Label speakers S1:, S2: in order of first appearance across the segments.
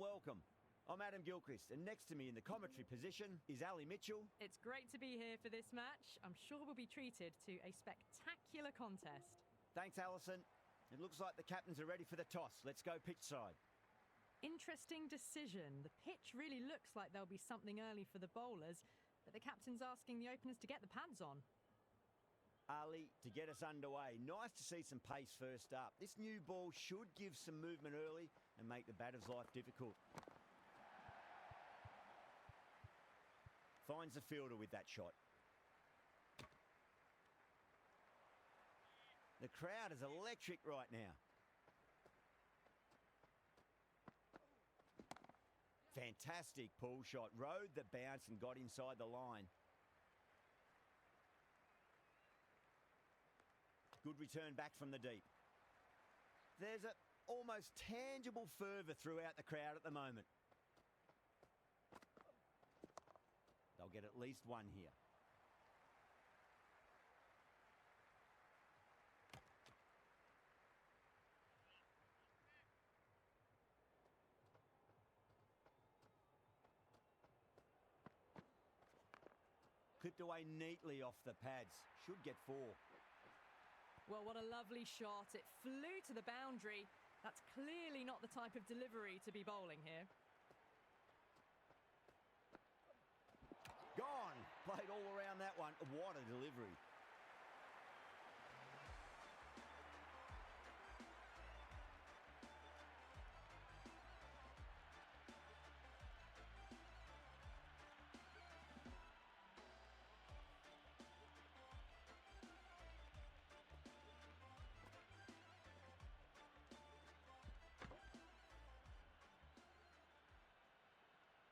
S1: welcome. I'm Adam Gilchrist, and next to me in the commentary position is Ali Mitchell.
S2: It's great to be here for this match. I'm sure we'll be treated to a spectacular contest.
S1: Thanks, Alison. It looks like the captains are ready for the toss. Let's go pitch side.
S2: Interesting decision. The pitch really looks like there'll be something early for the bowlers, but the captain's asking the openers to get the pads on.
S1: Ali, to get us underway, nice to see some pace first up. This new ball should give some movement early and make the batter's life difficult. Finds the fielder with that shot. The crowd is electric right now. Fantastic pull shot. Rode the bounce and got inside the line. Good return back from the deep. There's an almost tangible fervour throughout the crowd at the moment. They'll get at least one here. Clipped away neatly off the pads. Should get 4.
S2: Well, what a lovely shot. It flew to the boundary. That's clearly not the type of delivery to be bowling here.
S1: Gone. Played all around that one. What a delivery.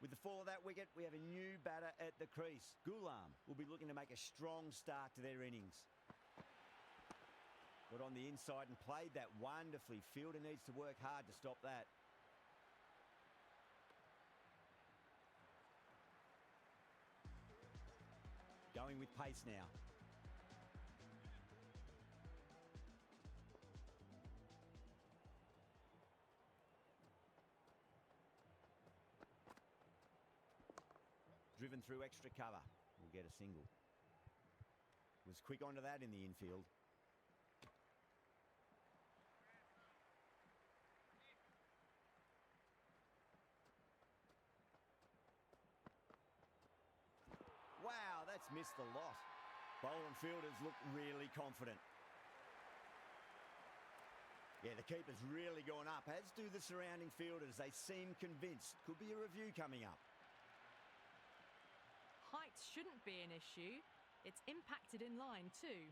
S1: With the fall of that wicket, we have a new batter at the crease. Ghulam will be looking to make a strong start to their innings. Got on the inside and played that wonderfully. Fielder needs to work hard to stop that. Going with pace now. Driven through extra cover. We'll get a single. Was quick onto that in the infield. Wow, that's missed the lot. Bowler and fielders look really confident. Yeah, the keeper's really gone up, as do the surrounding fielders. They seem convinced. Could be a review coming up.
S2: Height shouldn't be an issue. It's impacted in line too.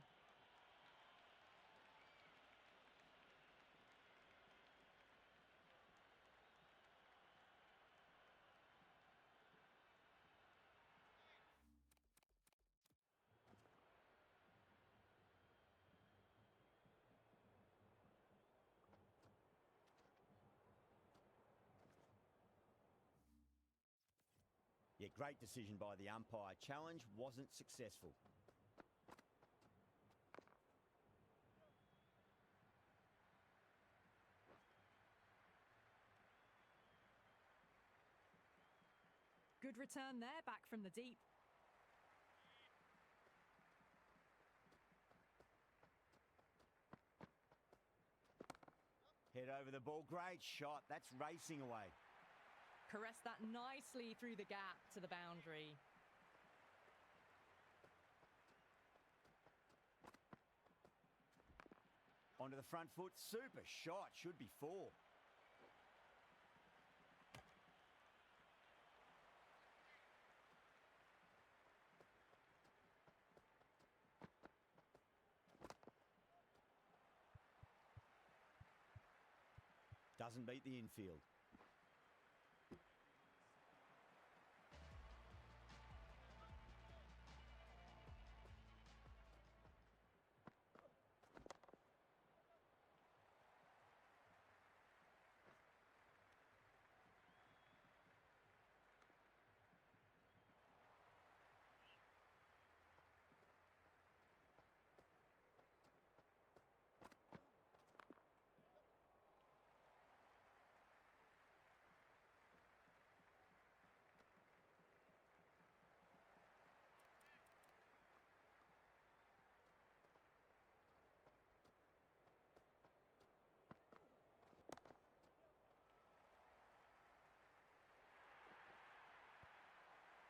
S1: Yeah, great decision by the umpire. Challenge wasn't successful.
S2: Good return there, back from the deep.
S1: Head over the ball. Great shot. That's racing away.
S2: Caressed that nicely through the gap to the boundary.
S1: Onto the front foot. Super shot. Should be 4. Doesn't beat the infield.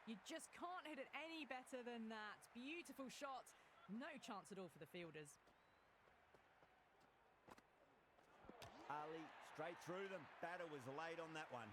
S2: You just can't hit it any better than that. Beautiful shot. No chance at all for the fielders.
S1: Ali straight through them. Batter was late on that one.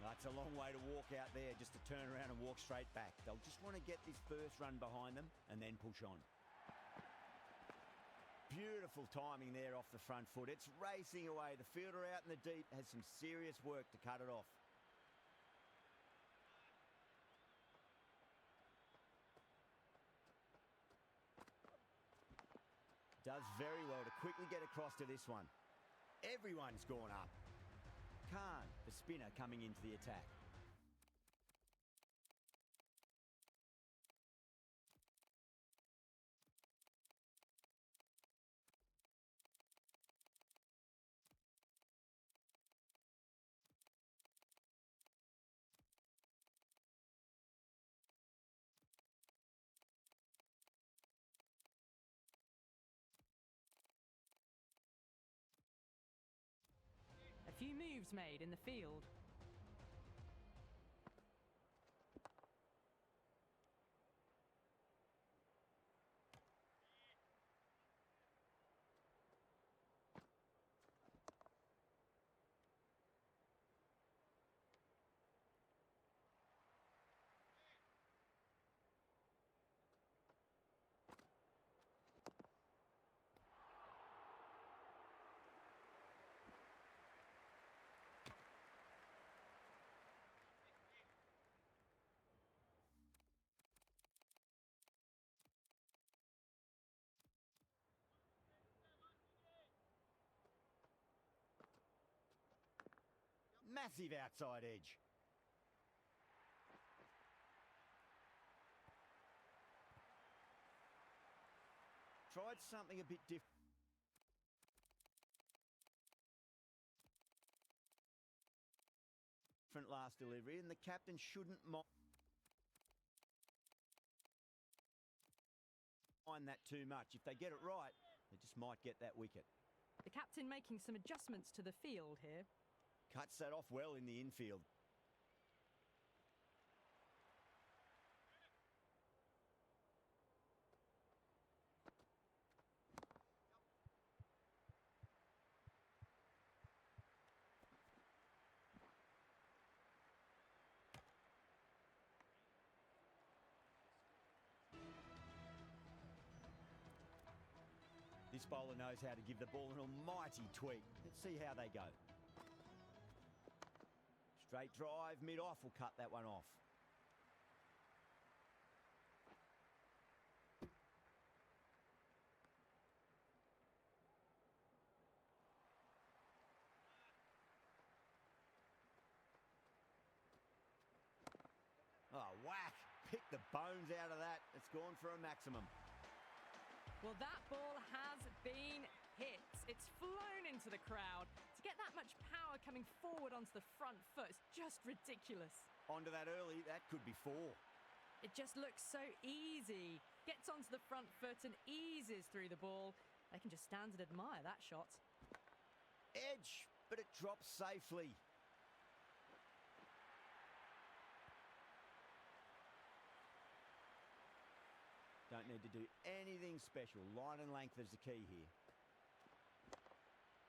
S1: That's a long way to walk out there just to turn around and walk straight back. They'll just want to get this first run behind them and then push on. Beautiful timing there off the front foot. It's racing away. The fielder out in the deep has some serious work to cut it off. Does very well to quickly get across to this one. Everyone's gone up. Khan, the spinner, coming into the attack.
S2: A few moves made in the field.
S1: Massive outside edge. Tried something a bit different last delivery, and the captain shouldn't mind that too much. If they get it right, they just might get that wicket.
S2: The captain making some adjustments to the field here.
S1: Cuts that off well in the infield. This bowler knows how to give the ball an almighty tweak. Let's see how they go. Straight drive, mid-off will cut that one off. Oh, whack. Pick the bones out of that. It's gone for a maximum.
S2: Well, that ball has been hit. It's flown into the crowd. To get that much power coming forward onto the front foot is just ridiculous.
S1: Onto that early, that could be 4.
S2: It just looks so easy. Gets onto the front foot and eases through the ball. They can just stand and admire that shot.
S1: Edge, but it drops safely. Don't need to do anything special. Line and length is the key here.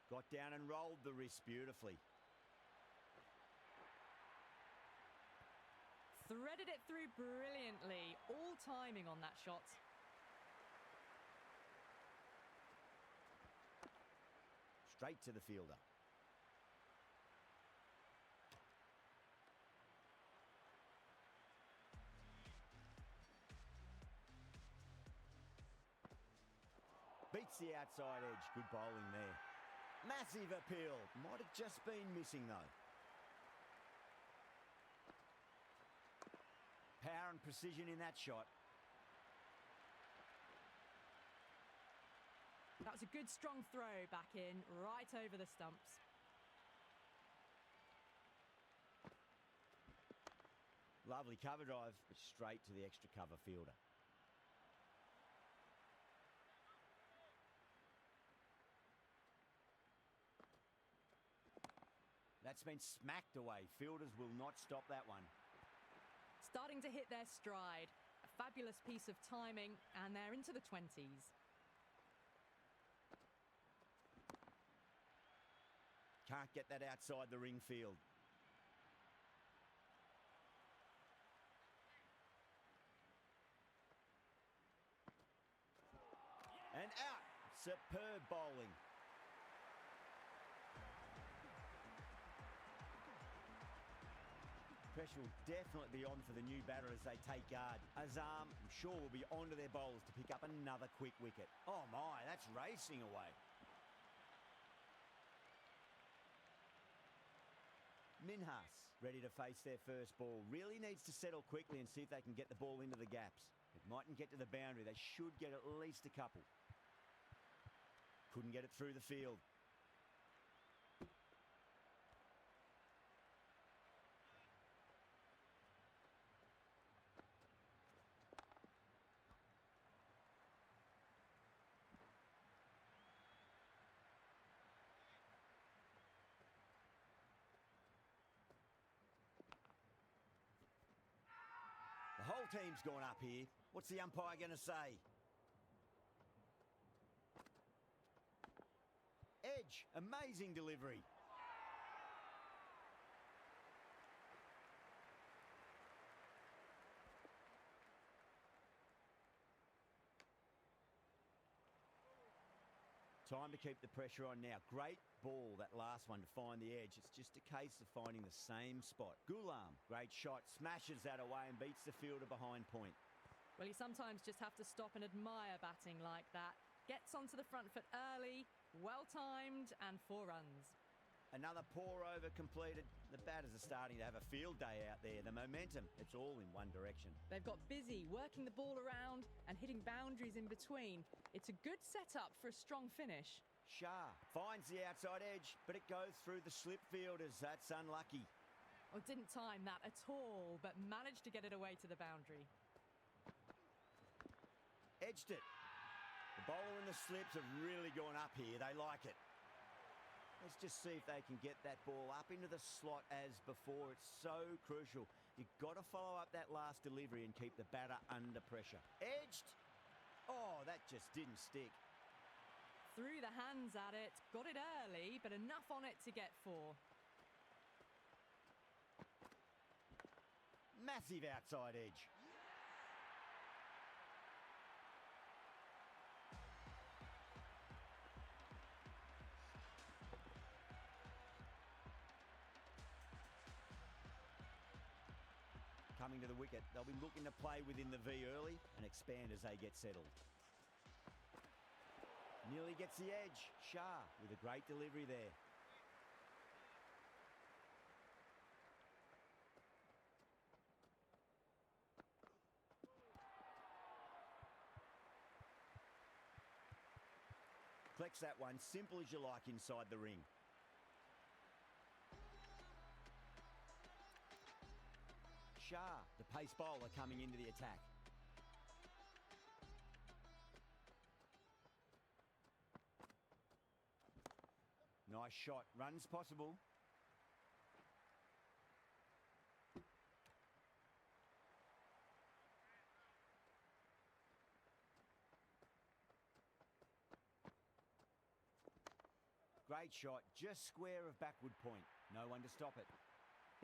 S1: Got down and rolled the wrist beautifully.
S2: Threaded it through brilliantly. All timing on that shot.
S1: Straight to the fielder. Beats the outside edge. Good bowling there. Massive appeal. Might have just been missing though. Power and precision in that shot.
S2: That was a good strong throw back in, right over the stumps.
S1: Lovely cover drive, but straight to the extra cover fielder. That's been smacked away. Fielders will not stop that one.
S2: Starting to hit their stride. A fabulous piece of timing, and they're into the 20s.
S1: Can't get that outside the ring field. And out. Superb bowling. Pressure will definitely be on for the new batter as they take guard. Azam, I'm sure, will be on to their bowlers to pick up another quick wicket. Oh my, that's racing away. Minhas ready to face their first ball. Really needs to settle quickly and see if they can get the ball into the gaps. It mightn't get to the boundary. They should get at least a couple. Couldn't get it through the field. The whole team's gone up here. What's the umpire going to say? Edge, amazing delivery. Time to keep the pressure on now. Great ball, that last one, to find the edge. It's just a case of finding the same spot. Ghulam, great shot, smashes that away and beats the fielder behind point.
S2: Well, you sometimes just have to stop and admire batting like that. Gets onto the front foot early, well-timed, and 4 runs.
S1: Another pour over completed. The batters are starting to have a field day out there. The momentum, it's all in one direction.
S2: They've got busy working the ball around and hitting boundaries in between. It's a good setup for a strong finish.
S1: Shah finds the outside edge, but it goes through the slip fielders. That's unlucky.
S2: Oh, didn't time that at all, but managed to get it away to the boundary.
S1: Edged it. The bowler and the slips have really gone up here. They like it. Let's just see if they can get that ball up into the slot as before. It's so crucial. You've got to follow up that last delivery and keep the batter under pressure. Edged. Oh, that just didn't stick.
S2: Threw the hands at it, got it early, but enough on it to get 4.
S1: Massive outside edge. Coming to the wicket, they'll be looking to play within the V early and expand as they get settled. Nearly gets the edge. Shah with a great delivery there. Collects that one, simple as you like inside the ring. Shah, the pace bowler, coming into the attack. Nice shot. Runs possible. Great shot. Just square of backward point. No one to stop it.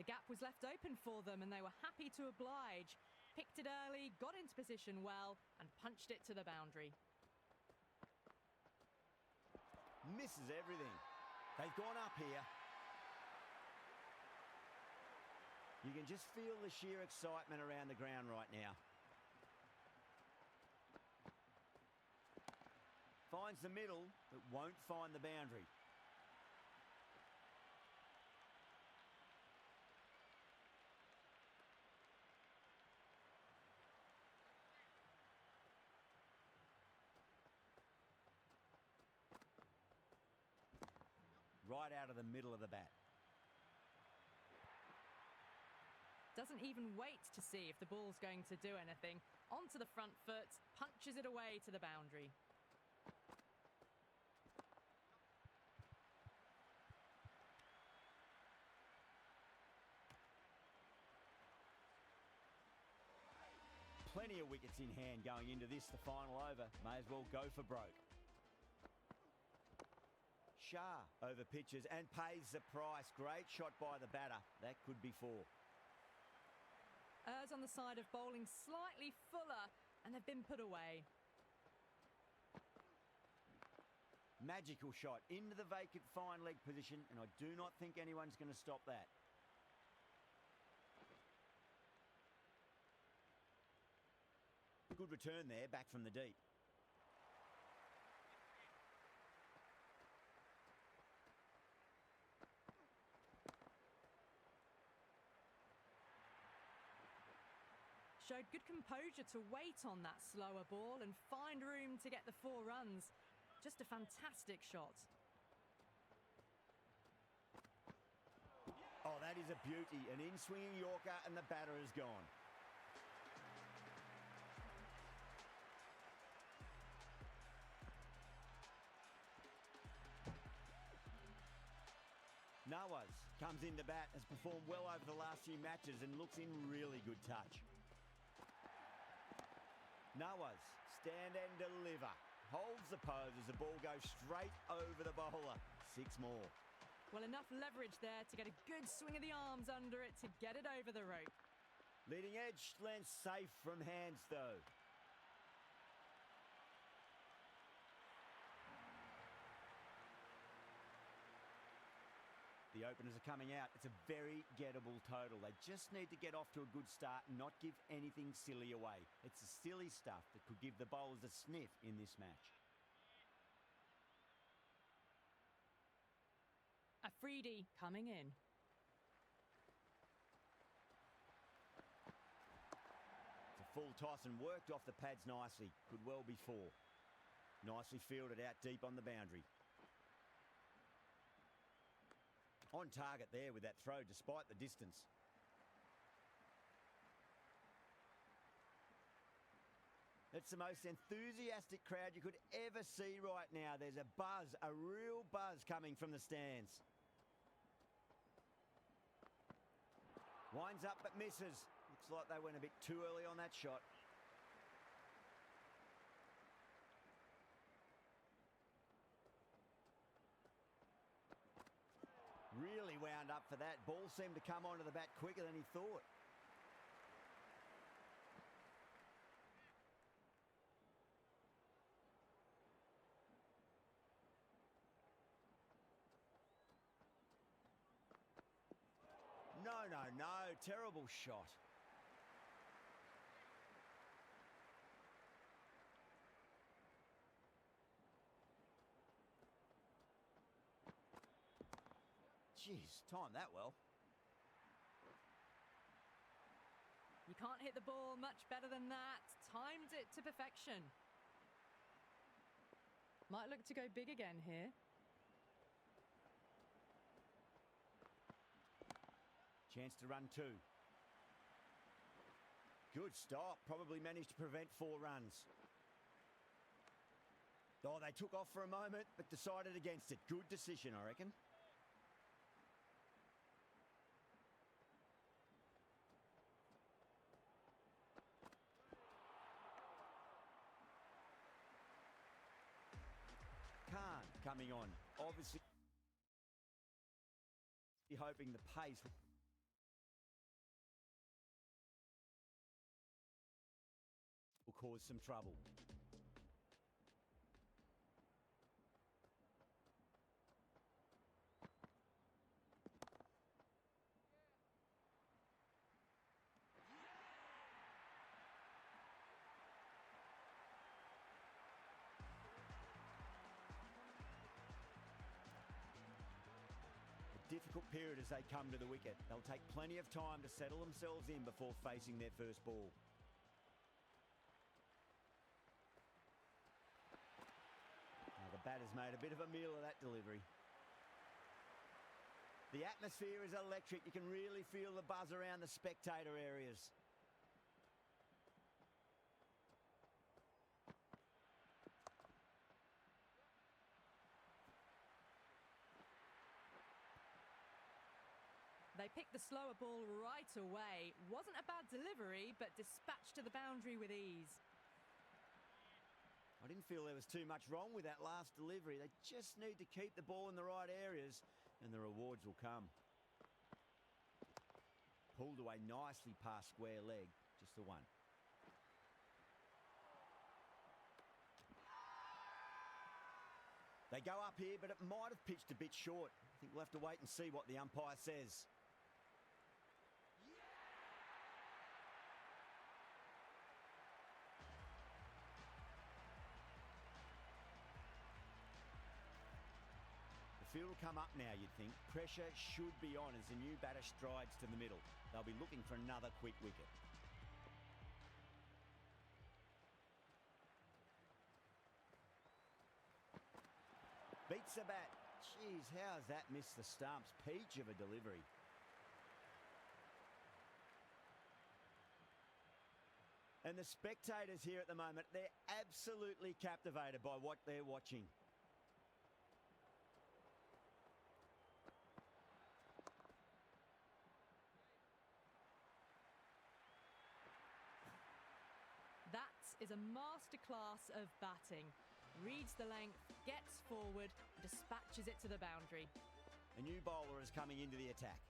S2: The gap was left open for them and they were happy to oblige. Picked it early, got into position well, and punched it to the boundary.
S1: Misses everything. They've gone up here. You can just feel the sheer excitement around the ground right now. Finds the middle, but won't find the boundary. Right out of the middle of the bat.
S2: Doesn't even wait to see if the ball's going to do anything. Onto the front foot, punches it away to the boundary.
S1: Plenty of wickets in hand going into this, the final over. May as well go for broke. Shah over pitches and pays the price. Great shot by the batter. That could be 4.
S2: On the side of bowling slightly fuller, and they've been put away.
S1: Magical shot into the vacant fine leg position, and I do not think anyone's going to stop that. Good return there, back from the deep.
S2: Showed good composure to wait on that slower ball and find room to get the 4 runs. Just a fantastic shot.
S1: Oh, that is a beauty. An in-swinging Yorker and the batter is gone. Nawaz comes into bat, has performed well over the last few matches and looks in really good touch. Nawaz, stand and deliver. Holds the pose as the ball goes straight over the bowler. 6 more.
S2: Well, enough leverage there to get a good swing of the arms under it to get it over the rope.
S1: Leading edge lands safe from hands though. The openers are coming out. It's a very gettable total. They just need to get off to a good start and not give anything silly away. It's the silly stuff that could give the bowlers a sniff in this match.
S2: Afridi coming in.
S1: It's a full toss and worked off the pads nicely. Could well be 4. Nicely fielded out deep on the boundary. On target there with that throw despite the distance. It's the most enthusiastic crowd you could ever see right now. There's a buzz, a real buzz coming from the stands. Winds up but misses. Looks like they went a bit too early on that shot. Really wound up for that. Ball seemed to come onto the bat quicker than he thought. No. Terrible shot. Jeez, timed that well.
S2: You can't hit the ball much better than that. Timed it to perfection. Might look to go big again here.
S1: Chance to run 2. Good stop. Probably managed to prevent 4 runs. Oh, they took off for a moment, but decided against it. Good decision, I reckon. Khan coming on. Obviously hoping the pace will cause some trouble. Difficult period as they come to the wicket. They'll take plenty of time to settle themselves in before facing their first ball. Now the batter's made a bit of a meal of that delivery. The atmosphere is electric. You can really feel the buzz around the spectator areas.
S2: They picked the slower ball right away. Wasn't a bad delivery, but dispatched to the boundary with ease.
S1: I didn't feel there was too much wrong with that last delivery. They just need to keep the ball in the right areas and the rewards will come. Pulled away nicely past square leg, just the one. They go up here, but it might have pitched a bit short. I think we'll have to wait and see what the umpire says. The field will come up now, you'd think. Pressure should be on as the new batter strides to the middle. They'll be looking for another quick wicket. Beats the bat. Jeez, how has that missed the stumps? Peach of a delivery. And the spectators here at the moment, they're absolutely captivated by what they're watching.
S2: That is a masterclass of batting. Reads the length, gets forward, dispatches it to the boundary.
S1: A new bowler is coming into the attack.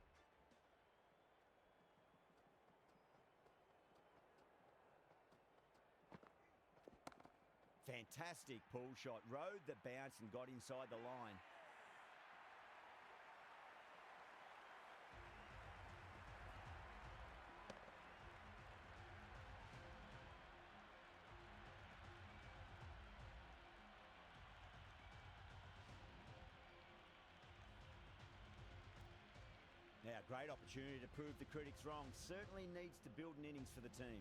S1: Fantastic pull shot. Rode the bounce and got inside the line. Now, great opportunity to prove the critics wrong. Certainly needs to build an innings for the team.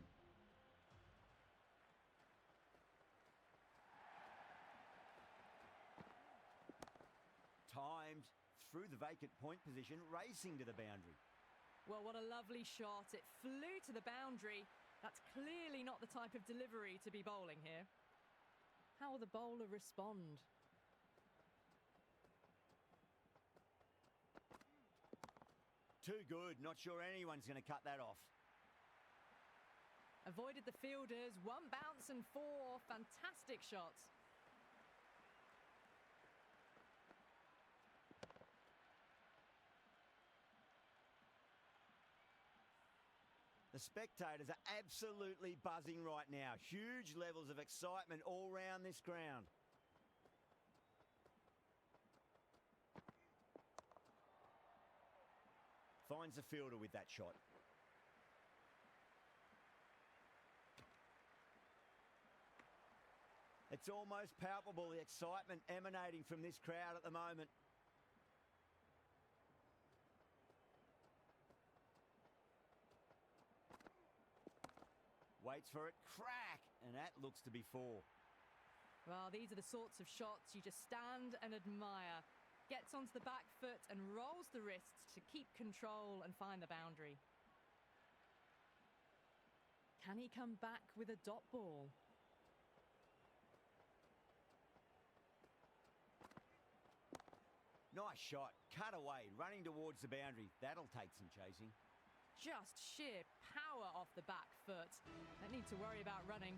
S1: Timed through the vacant point position, racing to the boundary.
S2: Well, what a lovely shot. It flew to the boundary. That's clearly not the type of delivery to be bowling here. How will the bowler respond?
S1: Too good. Not sure anyone's going to cut that off.
S2: Avoided the fielders. One bounce and four. Fantastic shots.
S1: The spectators are absolutely buzzing right now. Huge levels of excitement all round this ground. Finds the fielder with that shot. It's almost palpable, the excitement emanating from this crowd at the moment. Waits for it, crack, and that looks to be four.
S2: Well, these are the sorts of shots you just stand and admire. Gets onto the back foot and rolls the wrists to keep control and find the boundary. Can he come back with a dot ball?
S1: Nice shot, cut away, running towards the boundary. That'll take some chasing.
S2: Just sheer power off the back foot. Don't need to worry about running.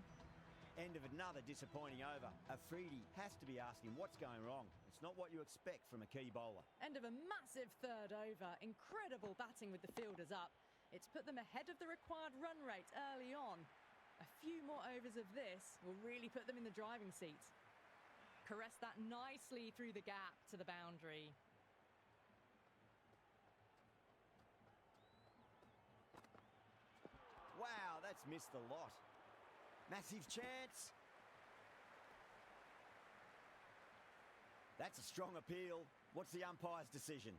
S1: End of another disappointing over. Afridi has to be asking what's going wrong. It's not what you expect from a key bowler.
S2: End of a massive third over. Incredible batting with the fielders up. It's put them ahead of the required run rate early on. A few more overs of this will really put them in the driving seat. Caressed that nicely through the gap to the boundary.
S1: Wow, that's missed a lot. Massive chance. That's a strong appeal. What's the umpire's decision?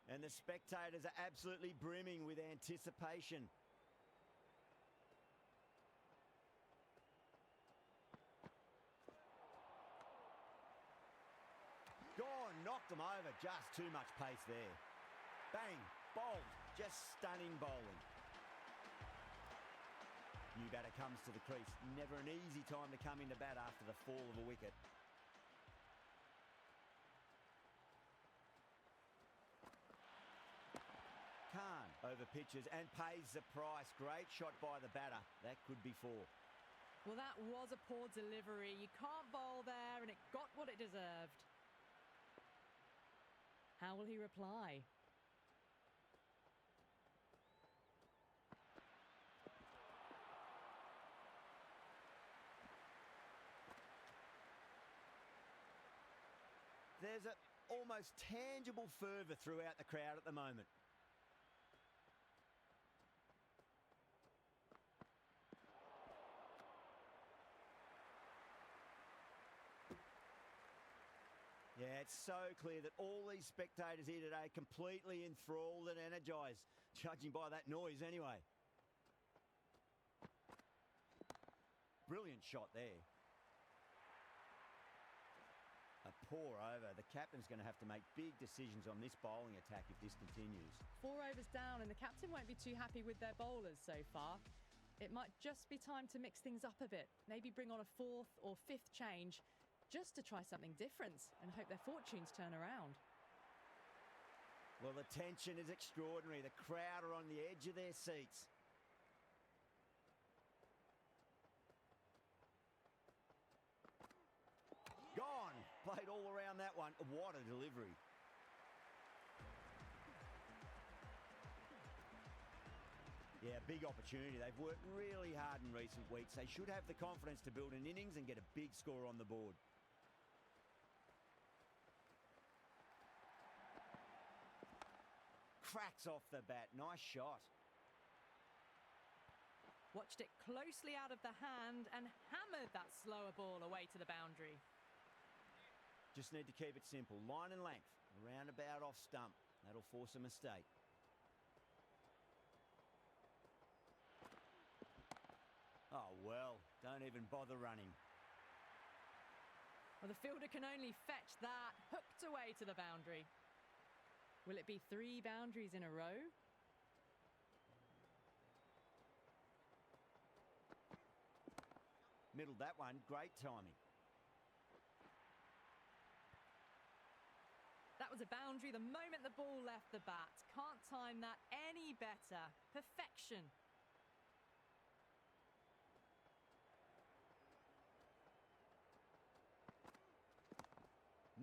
S1: And the spectators are absolutely brimming with anticipation. Gone, knocked them over. Just too much pace there. Bang, bowled. Just stunning bowling. New batter comes to the crease. Never an easy time to come into bat after the fall of a wicket. Khan over pitches and pays the price. Great shot by the batter. That could be four.
S2: Well, that was a poor delivery. You can't bowl there, and it got what it deserved. How will he reply?
S1: There's an almost tangible fervour throughout the crowd at the moment. Yeah, it's so clear that all these spectators here today are completely enthralled and energised, judging by that noise anyway. Brilliant shot there. A poor over. The captain's going to have to make big decisions on this bowling attack if this continues.
S2: 4 overs down, and the captain won't be too happy with their bowlers so far. It might just be time to mix things up a bit. Maybe bring on a 4th or 5th change just to try something different and hope their fortunes turn around.
S1: Well, the tension is extraordinary. The crowd are on the edge of their seats. Gone. Played all around that one. What a delivery. Yeah, big opportunity. They've worked really hard in recent weeks. They should have the confidence to build an innings and get a big score on the board. Cracks off the bat. Nice shot.
S2: Watched it closely out of the hand and hammered that slower ball away to the boundary.
S1: Just need to keep it simple. Line and length. Around about off stump. That'll force a mistake. Oh, well. Don't even bother running.
S2: Well, the fielder can only fetch that. Hooked away to the boundary. Will it be 3 boundaries in a row?
S1: Middled that one. Great timing.
S2: That was a boundary the moment the ball left the bat. Can't time that any better. Perfection.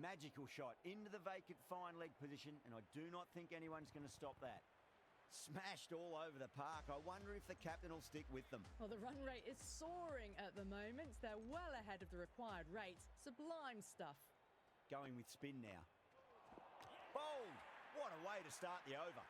S1: Magical shot into the vacant fine leg position, and I do not think anyone's going to stop that. Smashed all over the park. I wonder if the captain will stick with them.
S2: Well, the run rate is soaring at the moment. They're well ahead of the required rate. Sublime stuff.
S1: Going with spin now. Bowled! What a way to start the over.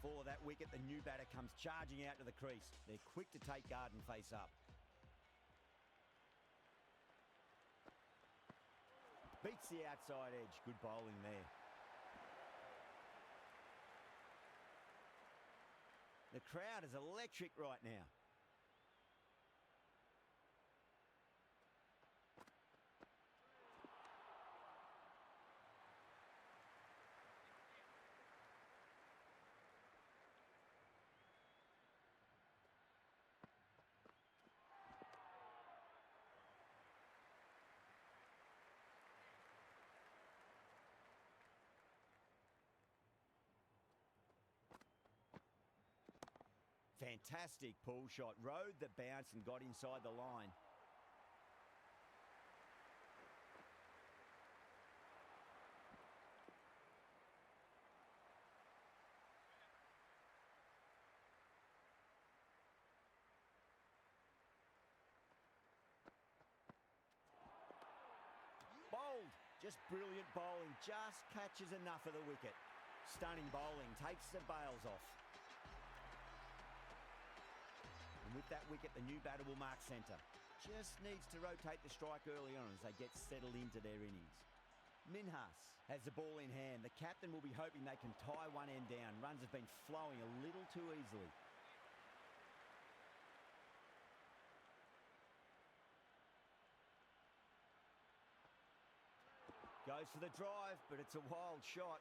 S1: For that wicket, the new batter comes charging out to the crease. They're quick to take guard and face up. Beats the outside edge. Good bowling there. The crowd is electric right now. Fantastic pull shot. Rode the bounce and got inside the line. Bowled. Just brilliant bowling. Just catches enough of the wicket. Stunning bowling. Takes the bails off. And with that wicket, the new batter will mark centre. Just needs to rotate the strike early on as they get settled into their innings. Minhas has the ball in hand. The captain will be hoping they can tie one end down. Runs have been flowing a little too easily. Goes for the drive, but it's a wild shot.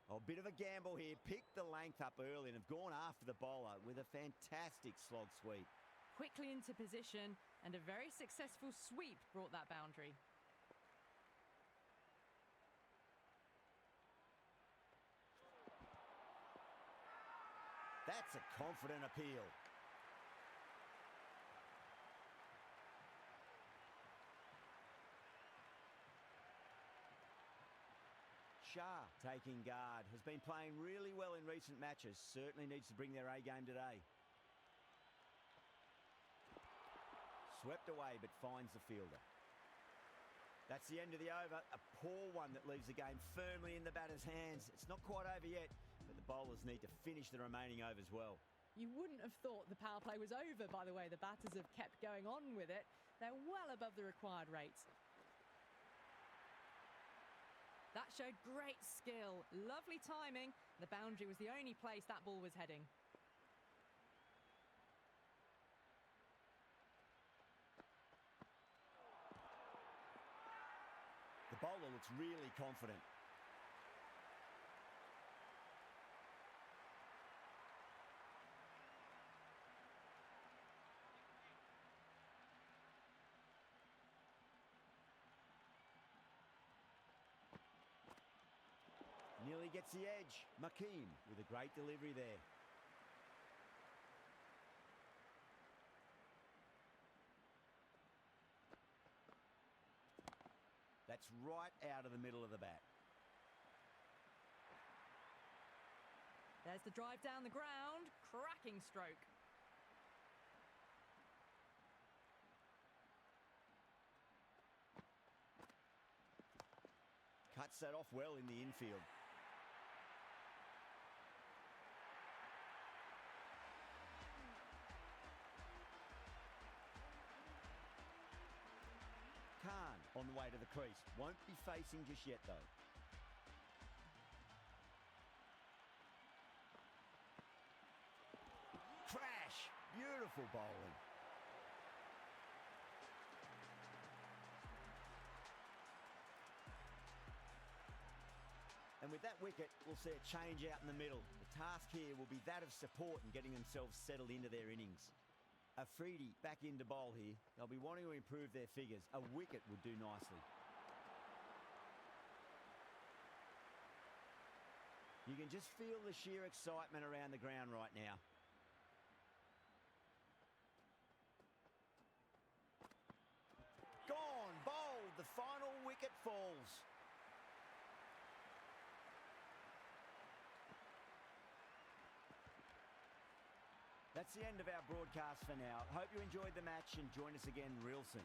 S1: Oh, bit of a gamble here. Picked the length up early and have gone after the bowler with a fantastic slog sweep.
S2: Quickly into position, and a very successful sweep brought that boundary.
S1: That's a confident appeal. Shah taking guard, has been playing really well in recent matches. Certainly needs to bring their A game today. Swept away but finds the fielder. That's the end of the over. A poor one that leaves the game firmly in the batter's hands. It's not quite over yet, but the bowlers need to finish the remaining overs well.
S2: You wouldn't have thought the power play was over, by the way. The batters have kept going on with it. They're well above the required rate. That showed great skill, lovely timing. The boundary was the only place that ball was heading.
S1: The bowler looks really confident. Nearly gets the edge. Makeem with a great delivery there. That's right out of the middle of the bat.
S2: There's the drive down the ground. Cracking stroke.
S1: Cuts that off well in the infield. Khan on the way to the crease. Won't be facing just yet, though. Crash! Beautiful bowling. And with that wicket, we'll see a change out in the middle. The task here will be that of support and getting themselves settled into their innings. Afridi back into bowl here. They'll be wanting to improve their figures. A wicket would do nicely. You can just feel the sheer excitement around the ground right now. Gone, bowled. The final wicket falls. That's the end of our broadcast for now. Hope you enjoyed the match and join us again real soon.